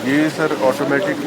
ये sir automatic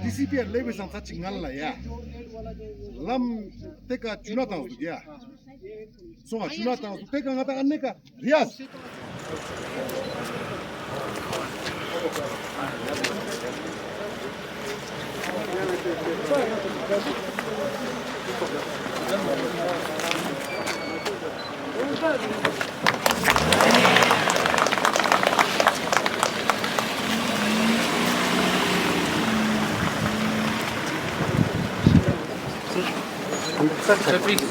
DCP lebesan ta chingan la ya lam teka Jonathan tu dia so Jonathan tu teka ngata anneka Riaz Sir, please.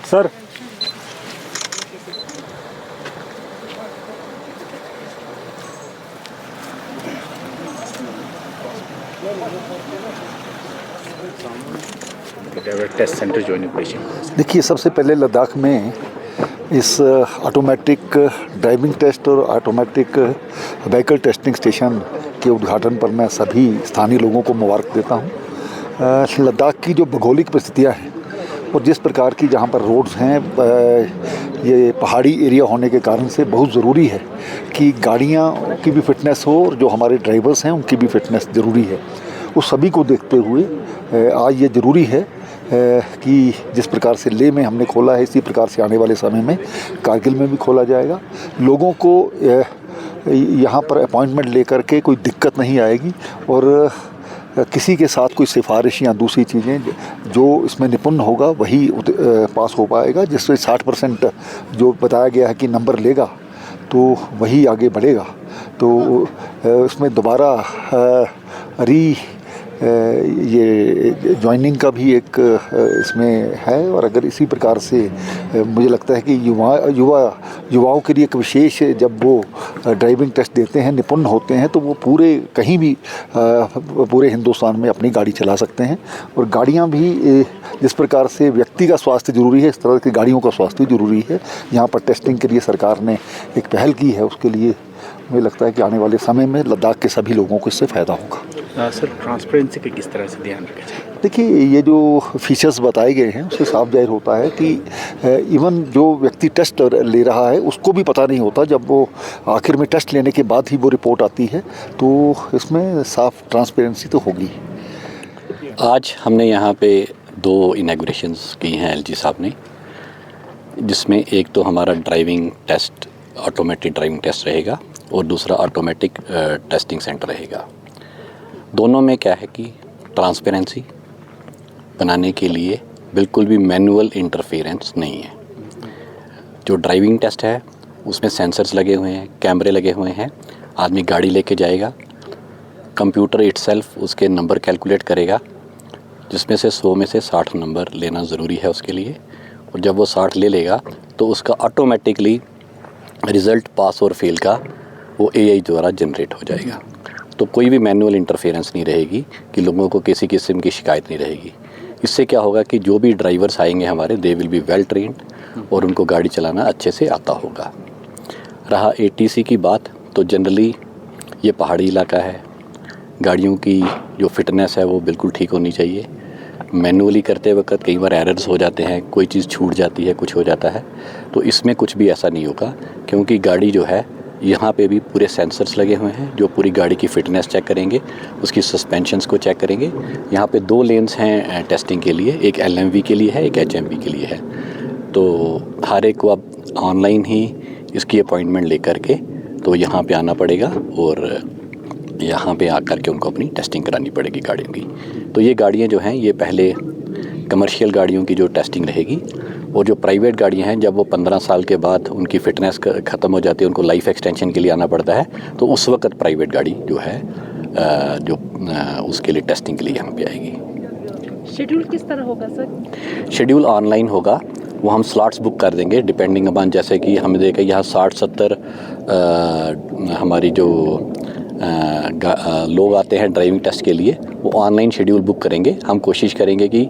Sir. Test centre join operation. देखिए, सबसे पहले लद्दाख में इस automatic driving test और automatic vehicle testing station के उद्घाटन पर मैं सभी स्थानीय लोगों को मुबारक देता हूं। लद्दाख की जो भौगोलिक परिस्थितियां हैं और जिस प्रकार की जहां पर रोड्स हैं, ये पहाड़ी एरिया होने के कारण से बहुत ज़रूरी है कि गाड़ियां की भी फिटनेस हो और जो हमारे ड्राइवर्स हैं उनकी भी फिटनेस ज़रूरी है। उस सभी को देखते हुए आज ये ज़रूरी है कि जिस प्रकार से लेह में हमने खोला है, इसी प्रकार से आने वाले समय में कारगिल में भी खोला जाएगा। लोगों को यहाँ पर अपॉइंटमेंट लेकर के कोई दिक्कत नहीं आएगी और किसी के साथ कोई सिफारिश या दूसरी चीज़ें, जो इसमें निपुण होगा वही पास हो पाएगा। जिससे 60% जो बताया गया है कि नंबर लेगा तो वही आगे बढ़ेगा। तो इसमें दोबारा ये ज्वाइनिंग का भी एक इसमें है और अगर इसी प्रकार से मुझे लगता है कि युवाओं के लिए एक विशेष, जब वो ड्राइविंग टेस्ट देते हैं, निपुण होते हैं, तो वो पूरे कहीं भी पूरे हिंदुस्तान में अपनी गाड़ी चला सकते हैं। और गाड़ियां भी जिस प्रकार से व्यक्ति का स्वास्थ्य जरूरी है, इस तरह की गाड़ियों का स्वास्थ्य जरूरी है। यहाँ पर टेस्टिंग के लिए सरकार ने एक पहल की है, उसके लिए मुझे लगता है कि आने वाले समय में लद्दाख के सभी लोगों को इससे फ़ायदा होगा। सर, ट्रांसपेरेंसी पे किस तरह से ध्यान रखा जाए? देखिए, ये जो फीचर्स बताए गए हैं उससे साफ जाहिर होता है कि इवन जो व्यक्ति टेस्ट ले रहा है उसको भी पता नहीं होता। जब वो आखिर में टेस्ट लेने के बाद ही वो रिपोर्ट आती है, तो इसमें साफ ट्रांसपेरेंसी तो होगी। आज हमने यहाँ पे 2 इनॉग्रेशंस की हैं एलजी साहब ने, जिसमें एक तो हमारा driving test, automatic driving test रहेगा और दूसरा ऑटोमेटिक टेस्टिंग सेंटर रहेगा। दोनों में क्या है कि ट्रांसपेरेंसी बनाने के लिए बिल्कुल भी मैनुअल इंटरफेरेंस नहीं है। जो ड्राइविंग टेस्ट है उसमें सेंसर्स लगे हुए हैं, कैमरे लगे हुए हैं। आदमी गाड़ी लेके जाएगा, कंप्यूटर इटसेल्फ उसके नंबर कैलकुलेट करेगा, जिसमें से 100 में से 60 नंबर लेना ज़रूरी है उसके लिए। और जब वो 60 ले लेगा तो उसका ऑटोमेटिकली रिज़ल्ट पास और फेल का वो एआई द्वारा जनरेट हो जाएगा। तो कोई भी मैनुअल इंटरफेरेंस नहीं रहेगी कि लोगों को किसी किस्म की शिकायत नहीं रहेगी। इससे क्या होगा कि जो भी ड्राइवर्स आएंगे हमारे, they will be well trained और उनको गाड़ी चलाना अच्छे से आता होगा। रहा एटीसी की बात, तो जनरली ये पहाड़ी इलाका है, गाड़ियों की जो फिटनेस है वो बिल्कुल ठीक होनी चाहिए। मैनुअली करते वक्त कई बार एरर्स हो जाते हैं, कोई चीज़ छूट जाती है, कुछ हो जाता है। तो इसमें कुछ भी ऐसा नहीं होगा, क्योंकि गाड़ी जो है यहाँ पे भी पूरे सेंसर्स लगे हुए हैं जो पूरी गाड़ी की फ़िटनेस चेक करेंगे, उसकी सस्पेंशंस को चेक करेंगे। यहाँ पे 2 लेन्स हैं टेस्टिंग के लिए, एक LMV के लिए है, एक HMV के लिए है। तो हर एक को अब ऑनलाइन ही इसकी अपॉइंटमेंट लेकर के तो यहाँ पे आना पड़ेगा और यहाँ पे आकर के उनको अपनी टेस्टिंग करानी पड़ेगी गाड़ियों की। तो ये गाड़ियाँ जो हैं ये पहले कमर्शियल गाड़ियों की जो टेस्टिंग रहेगी, और जो प्राइवेट गाड़ियाँ हैं जब वो 15 साल के बाद उनकी फ़िटनेस ख़त्म हो जाती है, उनको लाइफ एक्सटेंशन के लिए आना पड़ता है, तो उस वक्त प्राइवेट गाड़ी जो है उसके लिए टेस्टिंग के लिए यहाँ पे आएगी। शेड्यूल किस तरह होगा सर? शेड्यूल ऑनलाइन होगा, वो हम स्लॉट्स बुक कर देंगे डिपेंडिंग अपॉन, जैसे कि हम देखें यहाँ 60-70 हमारी जो लोग आते हैं ड्राइविंग टेस्ट के लिए, वो ऑनलाइन शेड्यूल बुक करेंगे। हम कोशिश करेंगे कि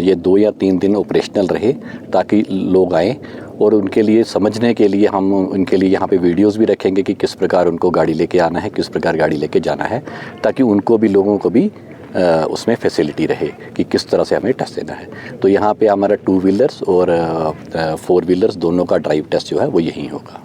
ये 2 या 3 दिन ऑपरेशनल रहे ताकि लोग आएँ, और उनके लिए समझने के लिए हम उनके लिए यहाँ पे वीडियोस भी रखेंगे कि किस प्रकार उनको गाड़ी लेके आना है, किस प्रकार गाड़ी लेके जाना है, ताकि उनको भी, लोगों को भी उसमें फैसिलिटी रहे कि किस तरह से हमें टेस्ट देना है। तो यहाँ पे हमारा 2 व्हीलर्स और 4 व्हीलर्स दोनों का ड्राइव टेस्ट जो है वो यहीं होगा।